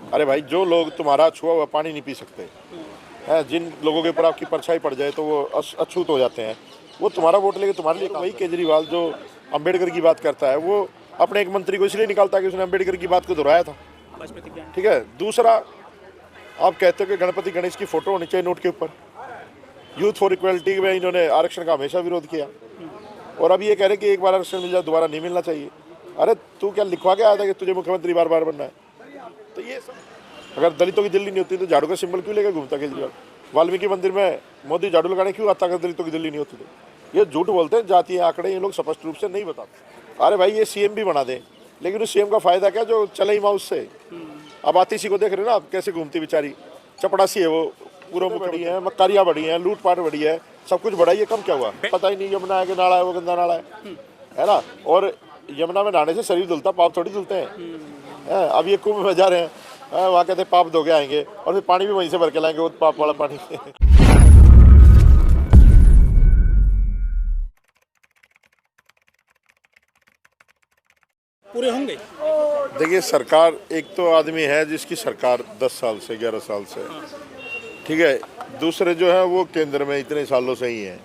अरे भाई, जो लोग तुम्हारा छुआ हुआ पानी नहीं पी सकते हैं, जिन लोगों के ऊपर आपकी परछाई पड़ जाए तो वो अछूत हो जाते हैं, वो तुम्हारा वोट लेके तुम्हारे लिए। वही केजरीवाल जो अम्बेडकर की बात करता है, वो अपने एक मंत्री को इसलिए निकालता है कि उसने अम्बेडकर की बात को दोहराया था। ठीक है। दूसरा, आप कहते हो कि गणपति गणेश की फोटो होनी चाहिए नोट के ऊपर। यूथ फॉर इक्वलिटी में इन्होंने आरक्षण का हमेशा विरोध किया, और अब ये कह रहे कि एक बार आरक्षण मिल जाए दोबारा नहीं मिलना चाहिए। अरे तू क्या लिखवा के आया था कि तुझे मुख्यमंत्री बार बार बनना है? तो ये अगर दलितों की दिल्ली नहीं होती तो झाड़ू का सिंबल क्यों लेकर घूमता केजरीवाल? वाल्मीकि मंदिर में मोदी झाड़ू लगाने क्यों आता अगर दलितों की दिल्ली नहीं होती तो? ये झूठ बोलते हैं, जातीय आंकड़े ये लोग स्पष्ट रूप से नहीं बताते। अरे भाई, ये सीएम भी बना दें, लेकिन उस सीएम का फायदा क्या जो चले ही माउस से। अब आतिशी को देख रहे ना आप, कैसे घूमती बेचारी, चपड़ासी है वो, पूरा बड़ी है, मक्कारियाँ बड़ी हैं, लूटपाट बड़ी है, सब कुछ बड़ा ही है। कम क्या हुआ पता ही नहीं, यमुना है कि नाला है, वो गंदा नाला है ना। और यमुना में नहाने से शरीर धुलता, पाप थोड़ी धुलते हैं। अब ये कुंभ में जा रहे हैं, वहाँ कहते हैं पाप धो के आएंगे, और फिर पानी भी वहीं से भर के लाएंगे, वो पाप वाला पानी। पूरे होंगे। देखिए, सरकार, एक तो आदमी है जिसकी सरकार 10 साल से 11 साल से, ठीक है। दूसरे जो है वो केंद्र में इतने सालों से ही हैं,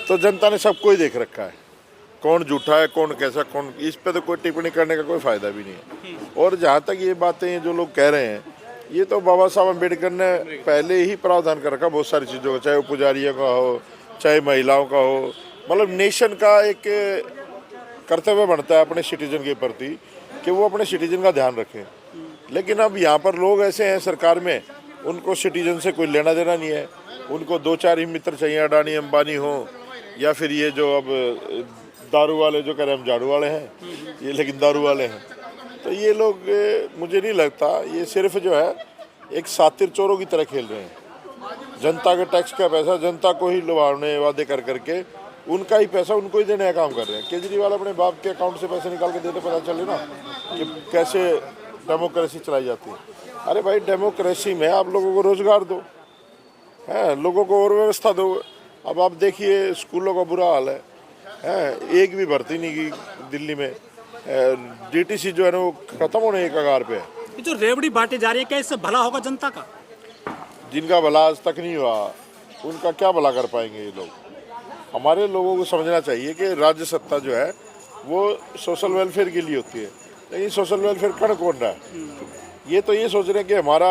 तो जनता ने सबको ही देख रखा है, कौन झूठा है कौन कैसा, कौन, इस पे तो कोई टिप्पणी करने का कोई फायदा भी नहीं है। और जहाँ तक ये बातें जो लोग कह रहे हैं, ये तो बाबा साहब अम्बेडकर ने पहले ही प्रावधान कर रखा बहुत सारी चीज़ों का, चाहे वो पुजारियों का हो, चाहे महिलाओं का हो। मतलब नेशन का एक कर्तव्य बनता है अपने सिटीजन के प्रति कि वो अपने सिटीजन का ध्यान रखें। लेकिन अब यहाँ पर लोग ऐसे हैं सरकार में, उनको सिटीजन से कोई लेना देना नहीं है। उनको 2-4 ही मित्र चाहिए, अडानी अंबानी हो, या फिर ये जो अब दारू वाले जो कह रहे हैं हम झाड़ू वाले हैं, ये लेकिन दारू वाले हैं। तो ये लोग, मुझे नहीं लगता, ये सिर्फ जो है एक सातिर चोरों की तरह खेल रहे हैं। जनता के टैक्स का पैसा जनता को ही लुभाने वादे कर करके उनका ही पैसा उनको ही देने का काम कर रहे हैं। केजरीवाल अपने बाप के अकाउंट से पैसे निकाल के देते, पता चले ना कि कैसे डेमोक्रेसी चलाई जाती है। अरे भाई, डेमोक्रेसी में आप लोगों को रोजगार दो, हैं, लोगों को और व्यवस्था दो। अब आप देखिए स्कूलों का बुरा हाल है, एक भी भर्ती नहीं की दिल्ली में। डीटीसी जो है ना वो खत्म होने के कगार पे है। ये जो रेवड़ी बांटी जा रही है, क्या इससे भला होगा जनता का? जिनका भला आज तक नहीं हुआ, उनका क्या भला कर पाएंगे ये लोग? हमारे लोगों को समझना चाहिए कि राज्य सत्ता जो है वो सोशल वेलफेयर के लिए होती है, लेकिन सोशल वेलफेयर कर कौन रहा है? ये तो ये सोच रहे हैं कि हमारा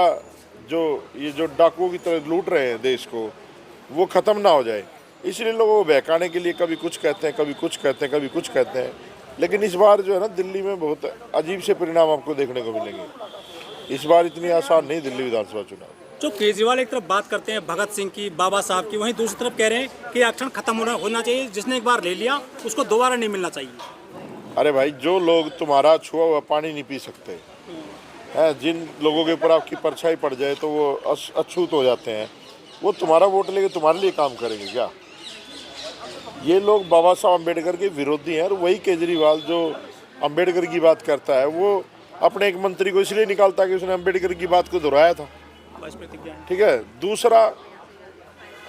ये जो डाकुओं की तरह लूट रहे हैं देश को, वो ख़त्म ना हो जाए। इसलिए लोगों को बहकाने के लिए कभी कुछ कहते हैं, कभी कुछ कहते हैं, कभी कुछ कहते हैं। लेकिन इस बार जो है ना, दिल्ली में बहुत अजीब से परिणाम आपको देखने को मिलेंगे। इस बार इतनी आसान नहीं दिल्ली विधानसभा चुनाव। जो केजरीवाल एक तरफ बात करते हैं भगत सिंह की, बाबा साहब की, वहीं दूसरी तरफ कह रहे हैं कि आरक्षण खत्म होना चाहिए, जिसने एक बार ले लिया उसको दोबारा नहीं मिलना चाहिए। अरे भाई, जो लोग तुम्हारा छुआ हुआ पानी नहीं पी सकते हैं, जिन लोगों के ऊपर आपकी परछाई पड़ जाए तो वो अछूत हो जाते हैं, वो तुम्हारा वोट लेके तुम्हारे लिए काम करेंगे क्या? ये लोग बाबा साहब अम्बेडकर के विरोधी हैं। और वही केजरीवाल जो अम्बेडकर की बात करता है, वो अपने एक मंत्री को इसलिए निकालता है कि उसने अम्बेडकर की बात को दोहराया था। ठीक है। दूसरा,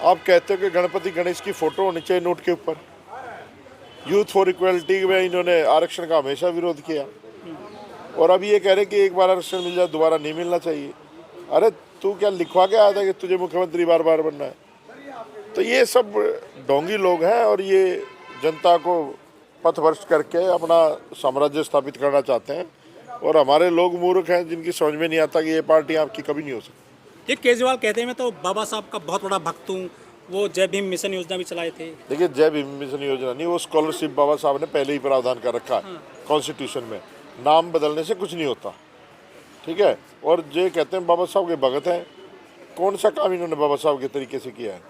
आप कहते हो कि गणपति गणेश की फोटो होनी चाहिए नोट के ऊपर। यूथ फॉर इक्वलिटी में इन्होंने आरक्षण का हमेशा विरोध किया, और अब ये कह रहे कि एक बार आरक्षण मिल जाए दोबारा नहीं मिलना चाहिए। अरे तू क्या लिखवा के आया था कि तुझे मुख्यमंत्री बार बार बनना है? तो ये सब ढोंगी लोग हैं, और ये जनता को पथभ्रष्ट करके अपना साम्राज्य स्थापित करना चाहते हैं। और हमारे लोग मूर्ख हैं जिनकी समझ में नहीं आता कि ये पार्टी आपकी कभी नहीं हो सकती। ये केजरीवाल कहते हैं मैं तो बाबा साहब का बहुत बड़ा भक्त हूँ, वो जय भीम मिशन योजना भी चलाए थे। देखिए, जय भीम मिशन योजना नहीं, वो स्कॉलरशिप बाबा साहब ने पहले ही प्रावधान कर रखा है कॉन्स्टिट्यूशन में। नाम बदलने से कुछ नहीं होता, ठीक है। और जो कहते हैं बाबा साहब के भगत हैं, कौन सा काम इन्होंने बाबा साहब के तरीके से किया है?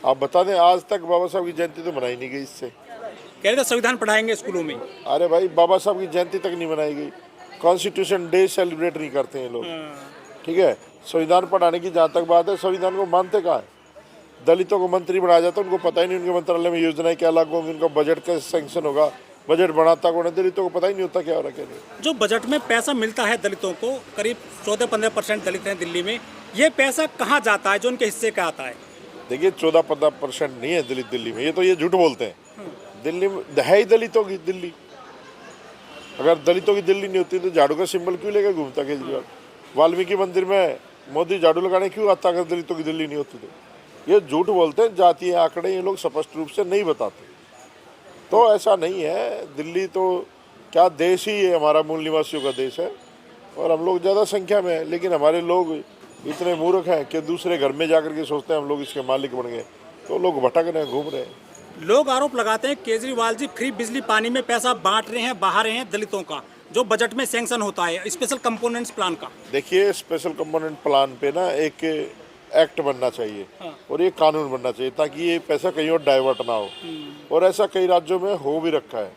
आप बता दें, आज तक बाबा साहब की जयंती तो मनाई नहीं गई इससे। कह रहे थे संविधान पढ़ाएंगे स्कूलों में। अरे भाई, बाबा साहब की जयंती तक नहीं मनाई गई, कॉन्स्टिट्यूशन डे सेलिब्रेट नहीं करते हैं लोग, ठीक है। संविधान पढ़ाने की जहाँ तक बात है, संविधान को मानते कहाँ है? दलितों को मंत्री बनाया जाता है, उनको पता ही नहीं उनके मंत्रालय में योजनाएं क्या लागू होंगी, उनका बजट कैसे सैंक्शन होगा, बजट बनाता कौन है? दलितों को पता ही नहीं होता क्या हो रहा है क्या नहीं। जो बजट में पैसा मिलता है दलितों को, करीब 14-15% दलित हैं दिल्ली में, ये पैसा कहाँ जाता है जो उनके हिस्से का आता है? देखिए, 14-15% नहीं है दलित दिल्ली में, ये तो ये झूठ बोलते हैं। दिल्ली में है ही दलितों की दिल्ली। अगर दलितों की दिल्ली नहीं होती तो झाड़ू का सिंबल क्यों लेकर घूमता केजरीवाल? वाल्मीकि मंदिर में मोदी झाड़ू लगाने क्यों आता अगर दलितों की दिल्ली नहीं होती तो? ये झूठ बोलते हैं, जातीय आंकड़े ये लोग स्पष्ट रूप से नहीं बताते। तो ऐसा नहीं है, दिल्ली तो क्या देश ही है, हमारा मूल निवासियों का देश है और हम लोग ज़्यादा संख्या में हैं, लेकिन हमारे लोग इतने मूर्ख हैं कि दूसरे घर में जाकर के सोचते हैं हम लोग इसके मालिक बन गए, तो लोग भटक रहे हैं, घूम रहे हैं। लोग आरोप लगाते हैं केजरीवाल जी फ्री बिजली पानी में पैसा बांट रहे हैं, बहा रहे हैं दलितों का, जो बजट में सैंक्शन होता है स्पेशल कंपोनेंट्स प्लान का। देखिए, स्पेशल कंपोनेंट प्लान पे ना एक एक्ट बनना चाहिए और ये कानून बनना चाहिए ताकि ये पैसा कहीं और डाइवर्ट ना हो। और ऐसा कई राज्यों में हो भी रखा है,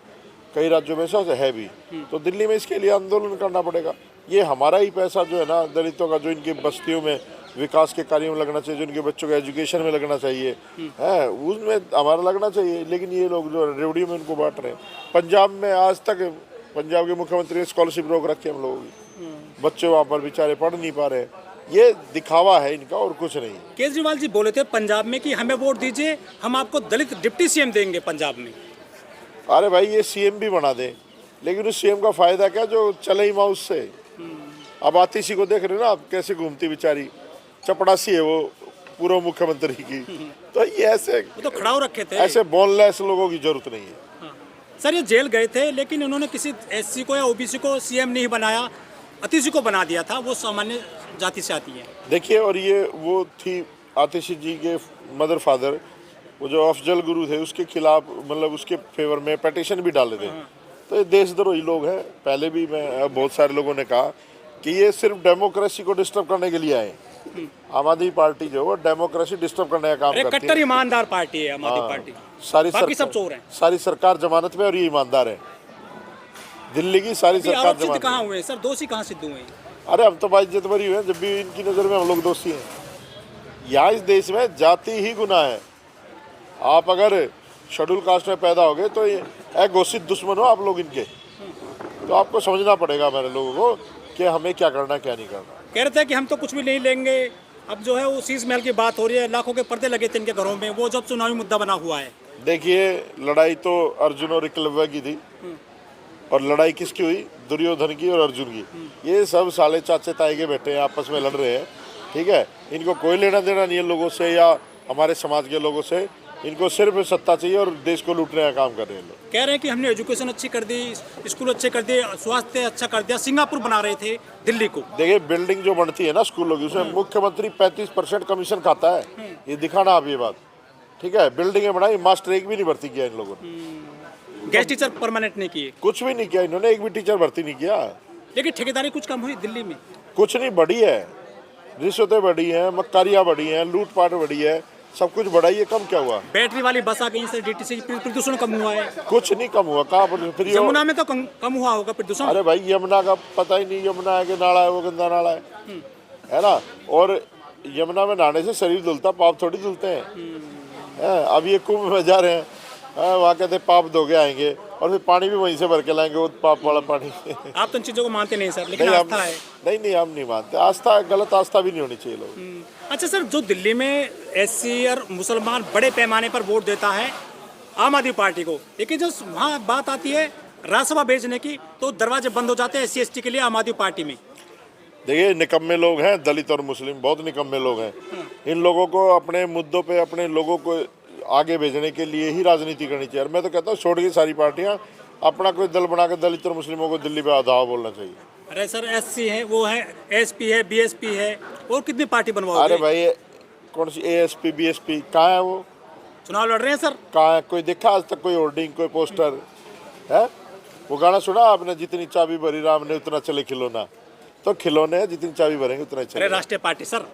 कई राज्यों में ऐसा है भी। तो दिल्ली में इसके लिए आंदोलन करना पड़ेगा। ये हमारा ही पैसा जो है ना, दलितों का, जो इनकी बस्तियों में विकास के कार्यों में लगना चाहिए, जो इनके बच्चों के एजुकेशन में लगना चाहिए है, उसमें हमारा लगना चाहिए। लेकिन ये लोग जो रेवड़ी में उनको बांट रहे हैं। पंजाब में आज तक पंजाब के मुख्यमंत्री ने स्कॉलरशिप रोक रखी है हम लोगों की, बच्चे वहाँ पर बेचारे पढ़ नहीं पा रहे। ये दिखावा है इनका और कुछ नहीं। केजरीवाल जी बोले थे पंजाब में कि हमें वोट दीजिए, हम आपको दलित डिप्टी सीएम देंगे पंजाब में। अरे भाई, ये सीएम भी बना दे, लेकिन उस सीएम का फायदा क्या जो चले ही माउस से। अब आतिशी को देख रहे हो ना आप, कैसे घूमती बेचारी, चपड़ासी है वो पूर्व मुख्यमंत्री की। तो ये ऐसे वो तो खड़ाऊ रखे थे। ऐसे बोनलेस लोगों की जरूरत नहीं है। सर, ये जेल गए थे लेकिन उन्होंने किसी एससी को या ओबीसी को सीएम नहीं बनाया, अतिशी को बना दिया था, वो सामान्य जाति से आती है। देखिए, और ये वो थी आतिशी जी के मदर फादर, वो जो अफजल गुरु थे, उसके खिलाफ, मतलब उसके फेवर में पिटीशन भी डाले थे। तो ये देशद्रोही लोग हैं। पहले भी मैं बहुत सारे लोगों ने कहा कि ये सिर्फ डेमोक्रेसी को डिस्टर्ब करने के लिए आए। आम आदमी पार्टी जो है डेमोक्रेसी डिस्टर्ब करने का काम करती है। कट्टर ईमानदार पार्टी है आम आदमी पार्टी। बाकी सब चोर हैं। सारी सरकार जमानत में और ये ईमानदार है। दिल्ली की सारी सरकार जमानत। कहाँ हुए सर? दोषी कहाँ सिद्ध हुए? अरे हम तो बाइज्जत बरी हुए हैं, जब भी इनकी नज़र में हम लोग दोषी हैं। यहाँ इस देश में जाति ही गुनाह है। आप अगर शेड्यूल कास्ट में पैदा हो गए तो ये घोषित दुश्मन हो आप लोग इनके। तो आपको समझना पड़ेगा हमारे लोगों को कि हमें क्या करना क्या नहीं करना। कह रहे थे कि हम तो कुछ भी नहीं लेंगे। अब जो है वो शीश महल की बात हो रही है, लाखों के पर्दे लगे थे इनके घरों में, वो जब चुनावी मुद्दा बना हुआ है। देखिए, लड़ाई तो अर्जुन और एकलव्य की थी, और लड़ाई किसकी हुई? दुर्योधन की और अर्जुन की। ये सब साले चाचे ताई के बैठे हैं, आपस में लड़ रहे हैं। ठीक है, इनको कोई लेना देना नहीं है लोगों से या हमारे समाज के लोगों से। इनको सिर्फ सत्ता चाहिए और देश को लूटने का काम कर रहे हैं लोग। कह रहे हैं कि हमने एजुकेशन अच्छी कर दी, स्कूल अच्छे कर दिए, स्वास्थ्य अच्छा कर दिया, सिंगापुर बना रहे थे दिल्ली को। देखिए, बिल्डिंग जो बनती है ना स्कूलों की, उसमें मुख्यमंत्री 35% कमीशन खाता है। ये दिखाना आप ये बात। ठीक है, बिल्डिंगें बनाई, मास्टर एक भी नहीं भर्ती किया इन लोगों ने। गेस्ट टीचर परमानेंट नहीं किए, कुछ भी नहीं किया इन्होंने, एक भी टीचर भर्ती नहीं किया। लेकिन ठेकेदारी कुछ कम हुई दिल्ली में? कुछ नहीं, बढ़ी है। रिश्वतें बढ़ी हैं, मक्कारियाँ बढ़ी हैं, लूटपाट बढ़ी है, सब कुछ बढ़ा ही है। कम क्या हुआ? बैटरी वाली बस आ गई, डीटीसी, प्रदूषण कम हुआ है? कुछ नहीं कम हुआ। कहाँ पर? फिर यमुना में तो कम हुआ होगा प्रदूषण। अरे भाई, यमुना का पता ही नहीं, यमुना है कि नाला है, वो गंदा नाला है ना। और यमुना में नहाने से शरीर धुलता, पाप थोड़ी धुलते हैं। अब ये कुंभ में जा रहे हैं, वहाँ कहते पाप धो के आएंगे और फिर पानी भी वहीं से भर के लाएंगे, वो पाप वाला पानी। आप तो इन चीज़ों को मानते नहीं सर, लेकिन आस्था है। नहीं, हम नहीं मानते। आस्था, गलत आस्था भी नहीं होनी चाहिए लोग। अच्छा सर, जो दिल्ली में एससी और मुसलमान बड़े पैमाने पर वोट देता है आम आदमी पार्टी को, लेकिन जब वहाँ बात आती है राज्यसभा भेजने की तो दरवाजे बंद हो जाते हैं SC ST के लिए आम आदमी पार्टी में। देखिए, निकम्मे लोग हैं, दलित और मुस्लिम बहुत निकम्मे लोग हैं। इन लोगों को अपने मुद्दों पे, अपने लोगों को आगे भेजने के लिए ही राजनीति करनी चाहिए। और मैं तो कहता हूँ छोड़ के सारी पार्टियाँ अपना कोई दल बना के दलित और मुस्लिमों को दिल्ली पे आधावा बोलना चाहिए। अरे सर, SC है, वो है, SP है, BSP है, और कितनी पार्टी बनवाओगे? अरे भाई, कौन सी ASP BSP कहाँ है? वो चुनाव लड़ रहे हैं सर। कहाँ है? कोई देखा आज तक? कोई होर्डिंग, कोई पोस्टर है? वो गाना सुना आपने, जितनी चाबी भरी राम ने उतना चले खिलौना? तो खिलौने हैं, जितनी चाबी भरेंगे उतना चले। राष्ट्रीय पार्टी सर।